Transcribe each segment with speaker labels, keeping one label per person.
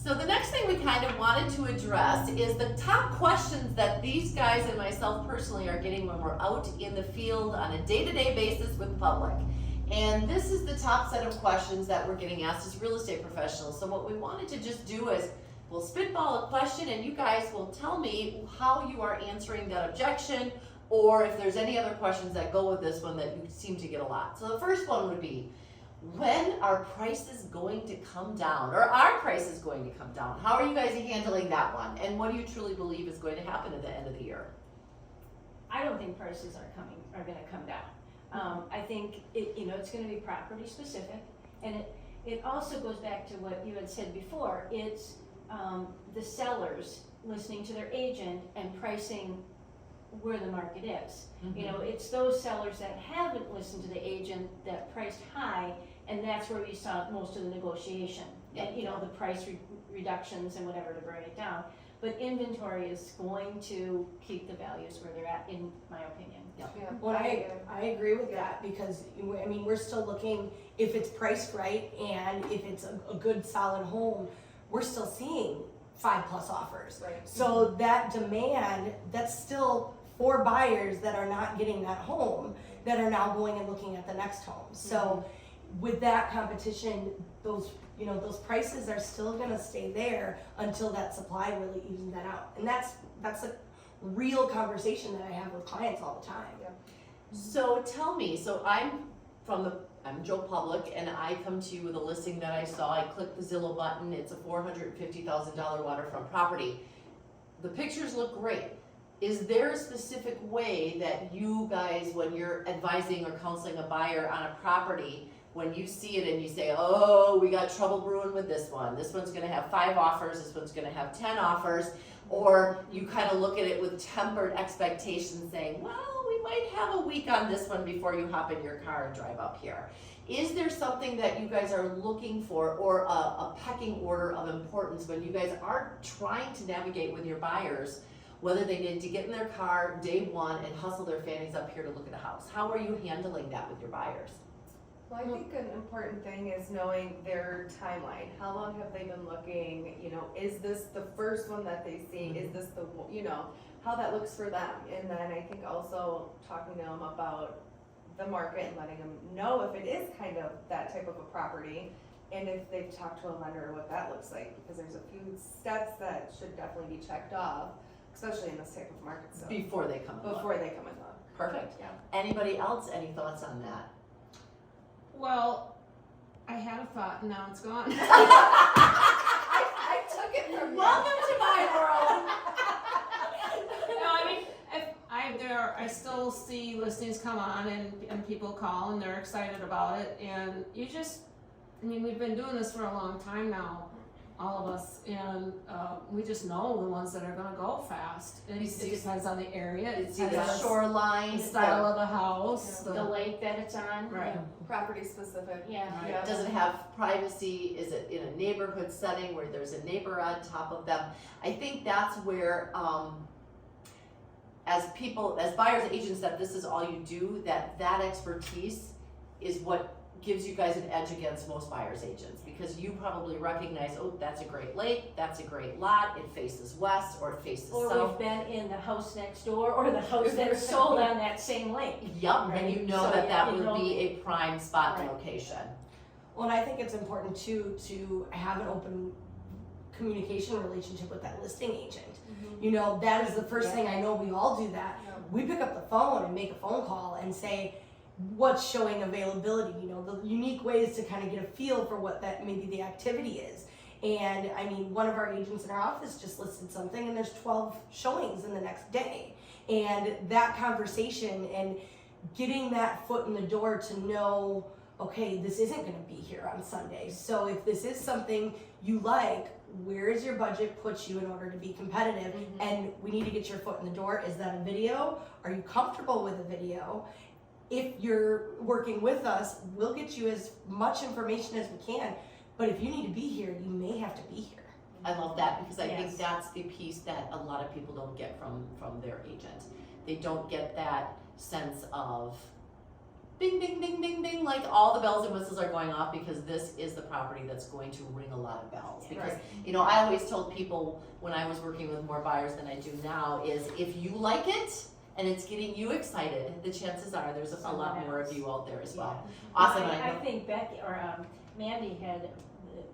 Speaker 1: So the next thing we kind of wanted to address is the top questions that these guys and myself personally are getting when we're out in the field on a day-to-day basis with the public. And this is the top set of questions that we're getting asked as real estate professionals. So what we wanted to just do is we'll spitball a question and you guys will tell me how you are answering that objection, or if there's any other questions that go with this one that you seem to get a lot. So the first one would be, when are prices going to come down? Or are prices going to come down? How are you guys handling that one? And what do you truly believe is going to happen at the end of the year?
Speaker 2: I don't think prices are going to come down. I think it's going to be property specific, and it also goes back to what you had said before. It's the sellers listening to their agent and pricing where the market is.
Speaker 1: Mm-hmm.
Speaker 2: It's those sellers that haven't listened to the agent that priced high, and that's where we saw most of the negotiation.
Speaker 1: Yep.
Speaker 2: And the price reductions and whatever to bring it down. But inventory is going to keep the values where they're at, in my opinion.
Speaker 1: Yep.
Speaker 3: Yeah.
Speaker 4: Well, I agree with that, because we're still looking, if it's priced right and if it's a good solid home, we're still seeing 5+ offers.
Speaker 3: Right.
Speaker 4: So that demand, that's still for buyers that are not getting that home, that are now going and looking at the next home. So with that competition, those prices are still gonna stay there until that supply really evens that out. And that's a real conversation that I have with clients all the time.
Speaker 1: So tell me, so I'm Joe Public, and I come to you with a listing that I saw. I click the Zillow button. It's a $450,000 waterfront property. The pictures look great. Is there a specific way that you guys, when you're advising or counseling a buyer on a property, when you see it and you say, oh, we got trouble brewing with this one's gonna have 5 offers, this one's gonna have 10 offers, or you kind of look at it with tempered expectations saying, well, we might have a week on this one before you hop in your car and drive up here. Is there something that you guys are looking for, or a pecking order of importance when you guys are trying to navigate with your buyers, whether they need to get in their car day one and hustle their fannies up here to look at a house? How are you handling that with your buyers?
Speaker 3: Well, I think an important thing is knowing their timeline. How long have they been looking? Is this the first one that they see? Is this how that looks for them? And then I think also talking to them about the market and letting them know if it is kind of that type of a property, and if they've talked to a lender, what that looks like, because there's a few steps that should definitely be checked off, especially in this type of market. So
Speaker 1: Before they come and look.
Speaker 3: before they come and look.
Speaker 1: Perfect.
Speaker 3: Yeah.
Speaker 1: Anybody else, any thoughts on that?
Speaker 5: Well, I had a thought and now it's gone.
Speaker 3: I took it from you.
Speaker 1: Welcome to my world.
Speaker 5: No, I mean, I still see listings come on and people call and they're excited about it, and we've been doing this for a long time now, all of us, and we just know the ones that are gonna go fast. And it depends on the area, it
Speaker 1: It's the
Speaker 5: depends on
Speaker 1: shoreline,
Speaker 5: the style of the house,
Speaker 2: The lake that it's on.
Speaker 5: right.
Speaker 3: Property specific.
Speaker 2: Yeah.
Speaker 3: Yeah.
Speaker 1: Does it have privacy? Is it in a neighborhood setting where there's a neighbor on top of them? I think that's where, as buyers, agents, that this is all you do, that expertise is what gives you guys an edge against most buyers agents, because you probably recognize, oh, that's a great lake, that's a great lot, it faces west or it faces
Speaker 2: Or
Speaker 1: south.
Speaker 2: we've been in the house next door, or the house that's sold on that same lake.
Speaker 1: Yup, and you know
Speaker 2: So,
Speaker 1: that
Speaker 2: you
Speaker 1: would
Speaker 2: know-
Speaker 1: be a prime spot and
Speaker 2: Right.
Speaker 1: location.
Speaker 4: Well, and I think it's important too to have an open communication relationship with that listing agent. That is the first thing. I know we all do that.
Speaker 3: Yeah.
Speaker 4: We pick up the phone and make a phone call and say, what's showing availability, the unique ways to kind of get a feel for what that maybe the activity is. And I mean, one of our agents in our office just listed something and there's 12 showings in the next day. And that conversation and getting that foot in the door to know, okay, this isn't going to be here on Sunday. So if this is something you like, where is your budget puts you in order to be competitive? And we need to get your foot in the door. Is that a video? Are you comfortable with a video? If you're working with us, we'll get you as much information as we can. But if you need to be here, you may have to be here.
Speaker 1: I love that, because I think
Speaker 2: Yes.
Speaker 1: that's the piece that a lot of people don't get from their agent. They don't get that sense of bing, ding, ding, ding, ding, like all the bells and whistles are going off because this is the property that's going to ring a lot of bells. Because, you know, I always told people when I was working with more buyers than I do now is if you like it and it's getting you excited, the chances are there's a lot more of you out there as well. Awesome.
Speaker 2: I think Becky, or Mandy had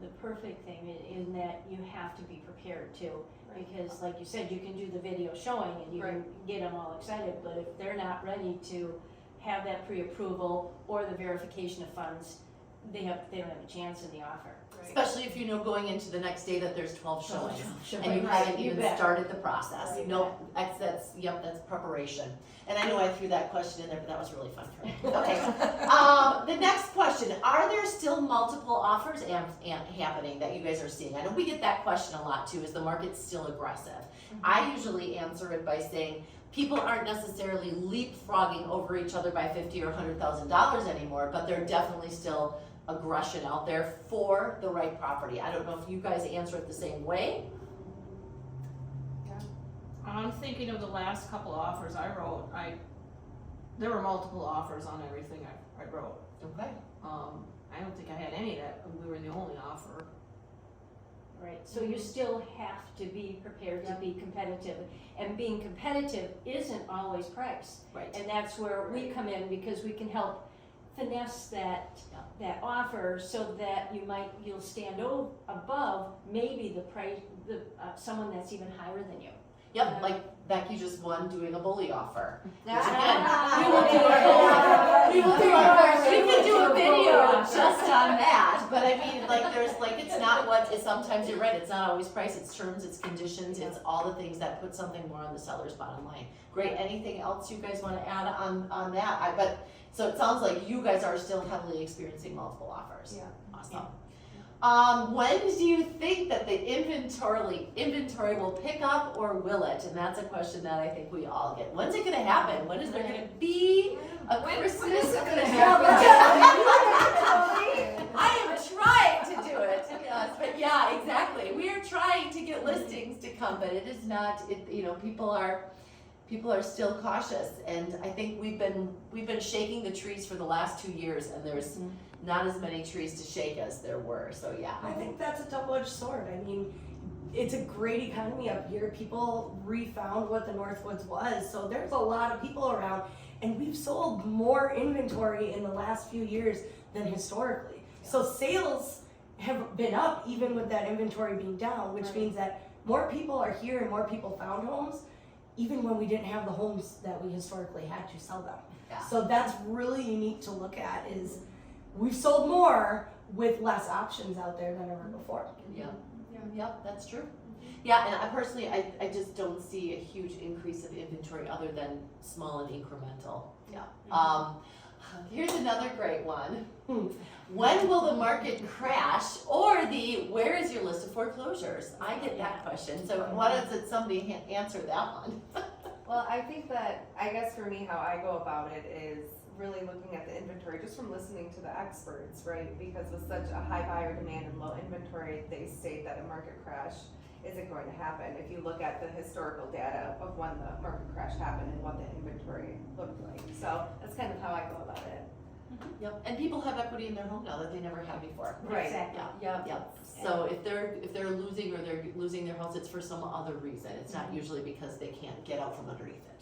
Speaker 2: the perfect thing in that you have to be prepared too. Because like you said, you can do the video showing and you can get them all excited, but if they're not ready to have that pre-approval or the verification of funds, they don't have a chance in the offer.
Speaker 1: Especially if you know going into the next day that there's 12 showings and you
Speaker 2: Right,
Speaker 1: haven't
Speaker 2: you
Speaker 1: even
Speaker 2: bet.
Speaker 1: started the process.
Speaker 2: Right.
Speaker 1: Nope, that's preparation. And I know I threw that question in there, but that was really fun for me. Okay. The next question, are there still multiple offers happening that you guys are seeing? I know we get that question a lot too, is the market still aggressive? I usually answer it by saying, people aren't necessarily leapfrogging over each other by $50,000 or $100,000 anymore, but they're definitely still aggression out there for the right property. I don't know if you guys answer it the same way.
Speaker 5: I'm thinking of the last couple of offers I wrote. There were multiple offers on everything I wrote.
Speaker 1: Okay.
Speaker 5: I don't think I had any that we were the only offer.
Speaker 2: Right, so you still have to be prepared to be competitive, and being competitive isn't always price.
Speaker 1: Right.
Speaker 2: And that's where we come in, because we can help finesse that offer so that you'll stand above maybe the price, someone that's even higher than you.
Speaker 1: Yep, like Becky just won doing a bully offer.
Speaker 2: We
Speaker 1: We can do a video just on that, but I mean, like, it's not sometimes you're right, it's not always price, it's terms, it's conditions, it's all the things that put something more on the seller's bottom line. Great, anything else you guys wanna add on that? So it sounds like you guys are still heavily experiencing multiple offers.
Speaker 3: Yeah.
Speaker 1: Awesome. When do you think that the inventory will pick up, or will it? And that's a question that I think we all get. When's it gonna happen? When is there gonna be a Christmas?
Speaker 5: When is it gonna
Speaker 1: I am trying to do it, yes, but yeah, exactly. We are trying to get listings to come, but it is not, people are still cautious, and I think we've been shaking the trees for the last 2 years, and there's not as many trees to shake as there were, so yeah.
Speaker 4: I think that's a double-edged sword. I mean, it's a great economy up here. People refound what the Northwoods was, so there's a lot of people around, and we've sold more inventory in the last few years than historically. So sales have been up even with that inventory being down, which means that more people are here and more people found homes, even when we didn't have the homes that we historically had to sell them.
Speaker 1: Yeah.
Speaker 4: So that's really unique to look at, is we've sold more with less options out there than ever before.
Speaker 1: Yep, that's true. Yeah, and I personally, I just don't see a huge increase of inventory other than small and incremental. Yeah. Here's another great one. When will the market crash, or where is your list of foreclosures? I get that question, so why doesn't somebody answer that one?
Speaker 3: Well, I think that, I guess for me, how I go about it is really looking at the inventory, just from listening to the experts, right? Because with such a high buyer demand and low inventory, they state that a market crash isn't going to happen. If you look at the historical data of when the market crash happened and what the inventory looked like. So that's kind of how I go about it.
Speaker 1: Yep, and people have equity in their home now that they never had before.
Speaker 3: Right.
Speaker 2: Exactly.
Speaker 1: Yep. So if they're losing, or they're losing their house, it's for some other reason. It's not usually because they can't get out from underneath it.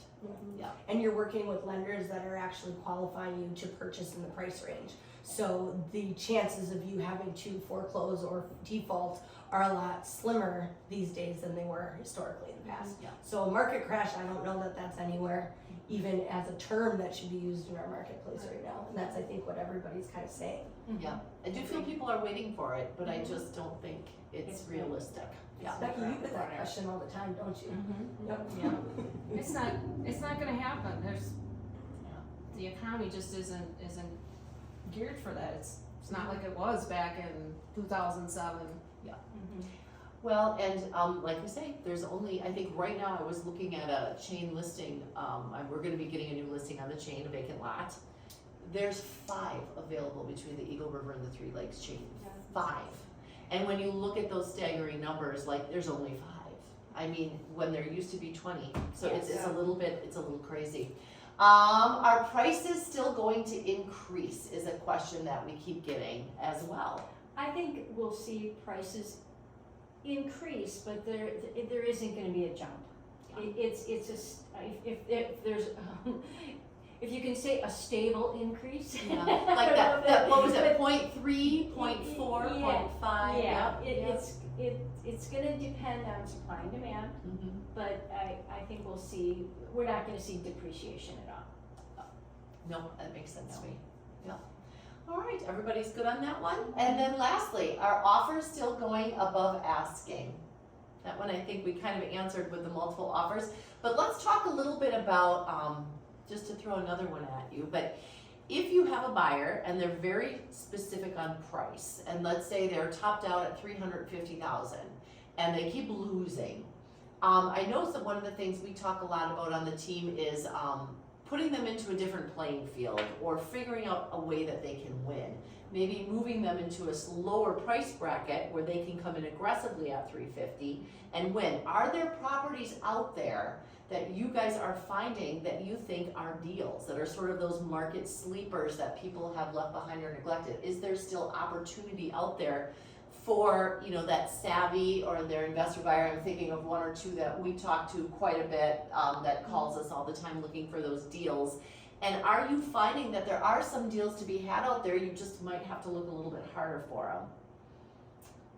Speaker 1: Yeah.
Speaker 4: And you're working with lenders that are actually qualifying you to purchase in the price range. So the chances of you having to foreclose or default are a lot slimmer these days than they were historically in the past.
Speaker 1: Yeah.
Speaker 4: So market crash, I don't know that that's anywhere even as a term that should be used in our marketplace right now. And that's, I think, what everybody's kind of saying.
Speaker 1: Yeah, I do feel people are waiting for it, but I just don't think it's realistic. Yeah.
Speaker 4: Becky, you get that question all the time, don't you? Yep.
Speaker 5: Yeah. It's not gonna happen. The economy just isn't geared for that. It's not like it was back in 2007.
Speaker 1: Well, and like we say, there's only, I think right now I was looking at a chain listing, we're gonna be getting a new listing on the chain, a vacant lot. There's 5 available between the Eagle River and the Three Lakes chain, 5. And when you look at those staggering numbers, like, there's only 5. I mean, when there used to be 20, so it's a little crazy. Are prices still going to increase is a question that we keep getting as well.
Speaker 2: I think we'll see prices increase, but there isn't gonna be a jump. It's just, if there's, if you can say a stable increase.
Speaker 1: Yeah, like that, what was it, 0.3, 0.4, 0.5?
Speaker 2: Yeah,
Speaker 1: Yeah.
Speaker 2: it's gonna depend on supply and demand,
Speaker 1: Mhm.
Speaker 2: but I think we're not gonna see depreciation at all.
Speaker 1: No, that makes sense to me. Yeah. All right, everybody's good on that one? And then lastly, are offers still going above asking? That one I think we kind of answered with the multiple offers, but let's talk a little bit about, just to throw another one at you, but if you have a buyer and they're very specific on price, and let's say they're topped out at $350,000 and they keep losing, I know that one of the things we talk a lot about on the team is putting them into a different playing field or figuring out a way that they can win. Maybe moving them into a lower price bracket where they can come in aggressively at $350,000 and win. Are there properties out there that you guys are finding that you think are deals, that are sort of those market sleepers that people have left behind or neglected? Is there still opportunity out there for, you know, that savvy or their investor buyer? I'm thinking of one or two that we talk to quite a bit, that calls us all the time looking for those deals. And are you finding that there are some deals to be had out there, you just might have to look a little bit harder for them?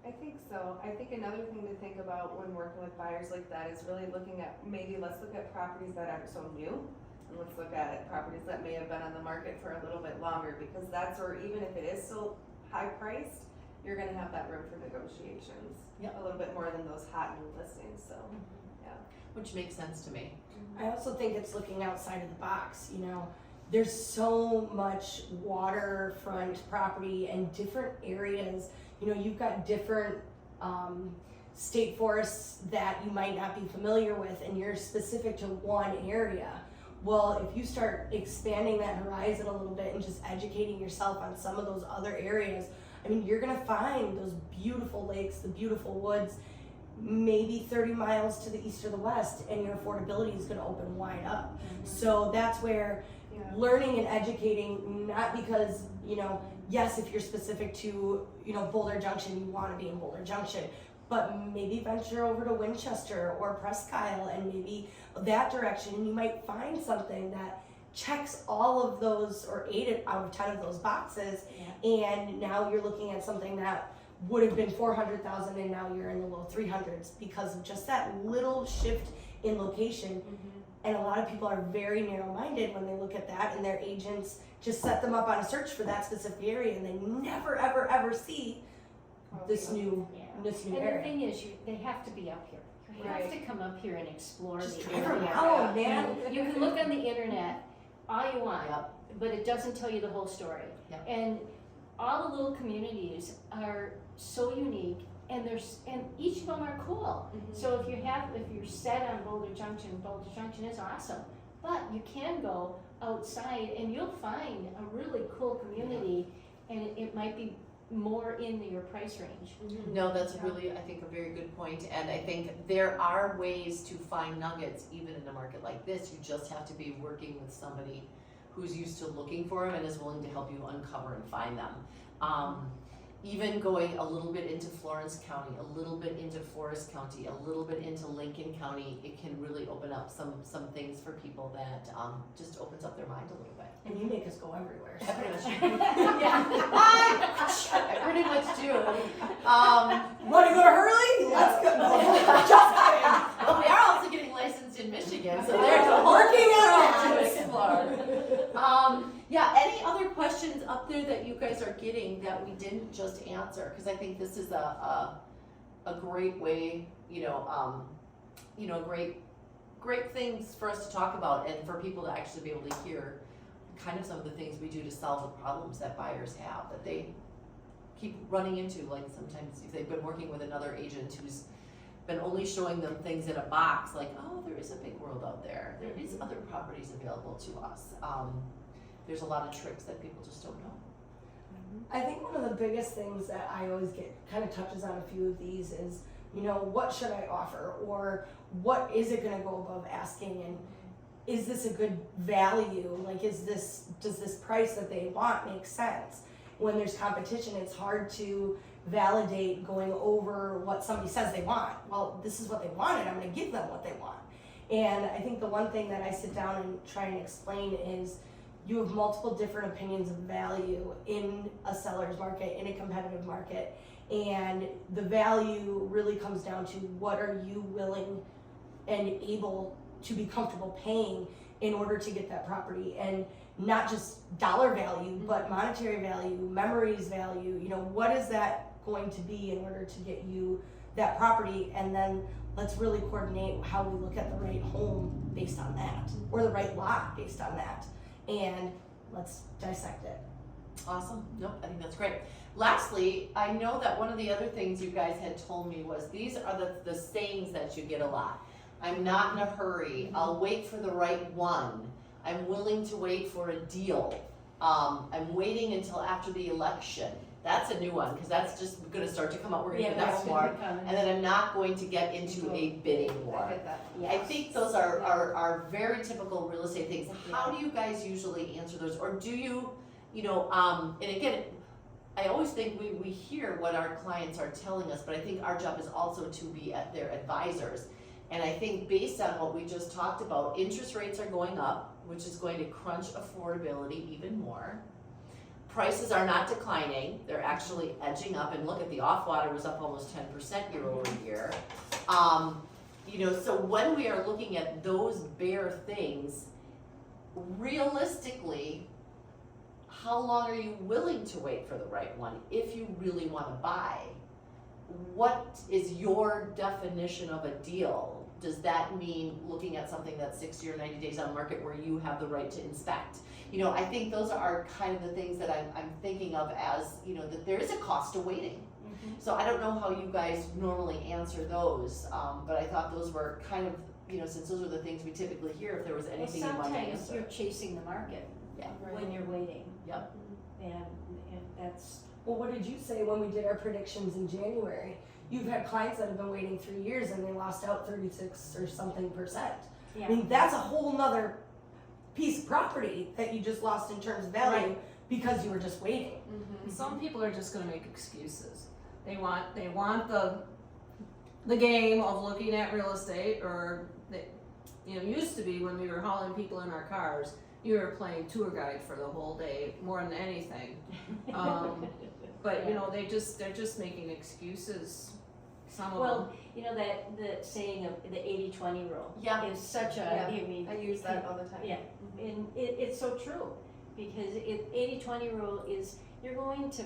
Speaker 3: I think so. I think another thing to think about when working with buyers like that is really looking at, let's look at properties that aren't so new, and let's look at properties that may have been on the market for a little bit longer, because that's where, even if it is still high priced, you're gonna have that room for negotiations.
Speaker 1: Yep.
Speaker 3: A little bit more than those hot new listings, so, yeah.
Speaker 1: Which makes sense to me.
Speaker 4: I also think it's looking outside of the box, you know. There's so much waterfront property and different areas. You know, you've got different state forests that you might not be familiar with, and you're specific to one area. Well, if you start expanding that horizon a little bit and just educating yourself on some of those other areas, I mean, you're gonna find those beautiful lakes, the beautiful woods, maybe 30 miles to the east or the west, and your affordability is gonna open wide up. So that's where learning and educating, not because, you know, yes, if you're specific to, you know, Boulder Junction, you wanna be in Boulder Junction, but maybe venture over to Winchester or Presque Isle and maybe that direction, and you might find something that checks all of those, or 8 out of 10 of those boxes, and now you're looking at something that would have been 400,000 and now you're in the low 300s because of just that little shift in location. And a lot of people are very narrow-minded when they look at that, and their agents just set them up on a search for that specific area, and they never, ever, ever see this new
Speaker 2: And the
Speaker 4: area.
Speaker 2: thing is, they have to be up here. You have to come up here and explore
Speaker 4: Just
Speaker 2: the
Speaker 4: drive
Speaker 2: area.
Speaker 4: around, man.
Speaker 2: You can look on the internet all you want,
Speaker 1: Yep.
Speaker 2: but it doesn't tell you the whole story.
Speaker 1: Yep.
Speaker 2: And all the little communities are so unique, and each of them are cool. So if you're set on Boulder Junction is awesome. But you can go outside and you'll find a really cool community, and it might be more in your price range.
Speaker 1: No, that's really, I think, a very good point, and I think there are ways to find nuggets even in a market like this. You just have to be working with somebody who's used to looking for them and is willing to help you uncover and find them. Even going a little bit into Florence County, a little bit into Forest County, a little bit into Lincoln County, it can really open up some things for people that just opens up their mind a little bit.
Speaker 4: And you make us go everywhere.
Speaker 1: I pretty much do.
Speaker 4: Want to go to Hurley? Let's go. Just kidding.
Speaker 1: Well, we are also getting licensed in Michigan, so there's a whole
Speaker 4: Working on
Speaker 1: world
Speaker 4: that.
Speaker 1: to explore. Yeah, any other questions up there that you guys are getting that we didn't just answer? Because I think this is a great way, great things for us to talk about, and for people to actually be able to hear kind of some of the things we do to solve the problems that buyers have, that they keep running into. Like sometimes if they've been working with another agent who's been only showing them things in a box, like, oh, there is a big world out there. There is other properties available to us. There's a lot of tricks that people just don't know.
Speaker 4: I think one of the biggest things that I always get kind of touches on a few of these is, you know, what should I offer, or what is it going to go above asking? And is this a good value? Like, does this price that they want make sense? When there's competition, it's hard to validate going over what somebody says they want. Well, this is what they wanted, I'm gonna give them what they want. And I think the one thing that I sit down and try and explain is you have multiple different opinions of value in a seller's market, in a competitive market. And the value really comes down to what are you willing and able to be comfortable paying in order to get that property, and not just dollar value, but monetary value, memories value, you know, what is that going to be in order to get you that property, and then let's really coordinate how we look at the right home based on that, or the right lot based on that, and let's dissect it.
Speaker 1: Awesome. Nope, I think that's great. Lastly, I know that one of the other things you guys had told me was these are the sayings that you get a lot. I'm not in a hurry. I'll wait for the right one. I'm willing to wait for a deal. I'm waiting until after the election. That's a new one, because that's just gonna start to come up. We're gonna get that more. And then I'm not going to get into a bidding war.
Speaker 3: I get that.
Speaker 1: I think those are very typical real estate things. How do you guys usually answer those? Or do you, and again, I always think we hear what our clients are telling us, but I think our job is also to be at their advisors. And I think based on what we just talked about, interest rates are going up, which is going to crunch affordability even more. Prices are not declining, they're actually edging up, and look at the off-water was up almost 10% year over year. So when we are looking at those bare things, realistically, how long are you willing to wait for the right one if you really want to buy? What is your definition of a deal? Does that mean looking at something that's 60 or 90 days on market where you have the right to inspect? I think those are kind of the things that I'm thinking of as, that there is a cost to waiting. So I don't know how you guys normally answer those, but I thought those were kind of, since those are the things we typically hear, if there was anything you wanted to
Speaker 2: Sometimes
Speaker 1: answer.
Speaker 2: you're chasing the market
Speaker 1: Yeah.
Speaker 2: when you're waiting.
Speaker 1: Yep.
Speaker 2: And that's,
Speaker 4: Well, what did you say when we did our predictions in January? You've had clients that have been waiting 3 years and they lost out 36 or something percent.
Speaker 2: yeah.
Speaker 4: I mean, that's a whole nother piece of property that you just lost in terms of value because you were just waiting.
Speaker 5: Some people are just gonna make excuses. They want the game of looking at real estate, or used to be when we were hauling people in our cars, you were playing tour guide for the whole day more than anything. But they're just making excuses. Some of them.
Speaker 2: Well, that the saying of the 80-20 rule is such a,
Speaker 3: Yeah.
Speaker 2: I mean,
Speaker 3: I use that all the time.
Speaker 2: Yeah. and it's so true, because 80-20 rule is you're going to,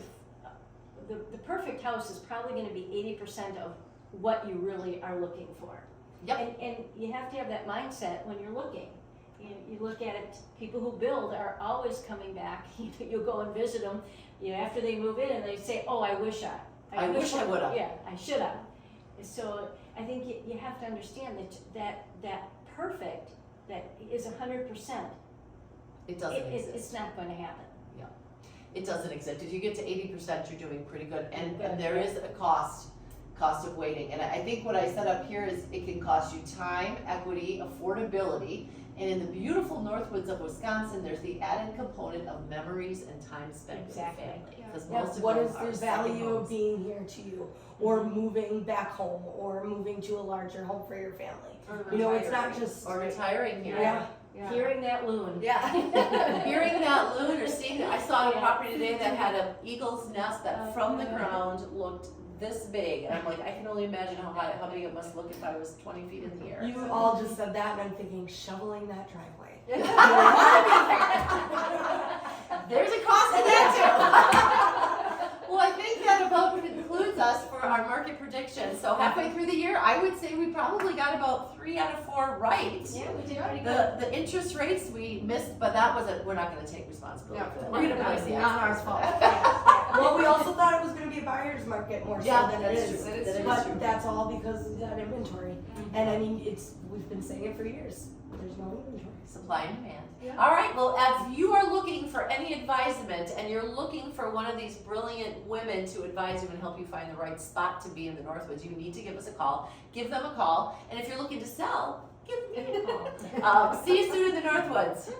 Speaker 2: the perfect house is probably gonna be 80% of what you really are looking for.
Speaker 1: Yep.
Speaker 2: And you have to have that mindset when you're looking. You look at it, people who build are always coming back. You'll go and visit them, after they move in, and they say, oh, I wish I
Speaker 1: would've.
Speaker 2: Yeah, I should have. So I think you have to understand that perfect, that is 100%.
Speaker 1: It doesn't exist.
Speaker 2: It's not going to happen.
Speaker 1: It doesn't exist. If you get to 80%, you're doing pretty good. And
Speaker 2: Good.
Speaker 1: there is a cost of waiting. And I think what I set up here is it can cost you time, equity, affordability. And in the beautiful Northwoods of Wisconsin, there's the added component of memories and time spent
Speaker 2: Exactly.
Speaker 1: with family. Because
Speaker 4: Yeah,
Speaker 1: most of
Speaker 4: what
Speaker 1: them
Speaker 4: is
Speaker 1: are
Speaker 4: the
Speaker 1: second
Speaker 4: value
Speaker 1: homes.
Speaker 4: of being here to you, or moving back home, or moving to a larger home for your family? It's not just
Speaker 1: Or retiring here.
Speaker 4: Yeah.
Speaker 2: Hearing that loon.
Speaker 3: Yeah.
Speaker 1: Hearing that loon or seeing that, I saw a property today that had an eagle's nest that from the ground looked this big. And I'm like, I can only imagine how big it must look if I was 20 feet in the air.
Speaker 4: You all just said that, and I'm thinking shoveling that driveway.
Speaker 1: There's a cost to that too. Well, I think that about concludes us for our market predictions. So halfway through the year, I would say we probably got about 3 out of 4 right.
Speaker 2: Yeah, we did pretty good.
Speaker 1: The interest rates we missed, but that wasn't, we're not gonna take responsibility
Speaker 3: No,
Speaker 1: for that.
Speaker 2: we're gonna
Speaker 1: blame
Speaker 2: blame
Speaker 1: the
Speaker 5: not our
Speaker 1: experts for
Speaker 5: fault.
Speaker 1: that.
Speaker 4: Well, we also thought it was going to be a buyer's market more so
Speaker 1: Yeah,
Speaker 4: than it
Speaker 1: that's
Speaker 4: is.
Speaker 1: true.
Speaker 3: That is
Speaker 1: That
Speaker 3: true.
Speaker 1: is
Speaker 4: But that's all because of that inventory. And I mean, we've been saying it for years. There's no inventory.
Speaker 1: Supply and demand.
Speaker 3: Yeah.
Speaker 1: All right, well, if you are looking for any advisement and you're looking for one of these brilliant women to advise you and help you find the right spot to be in the Northwoods, you need to give us a call. Give them a call. And if you're looking to sell,
Speaker 2: Give me a call.
Speaker 1: See you soon in the Northwoods.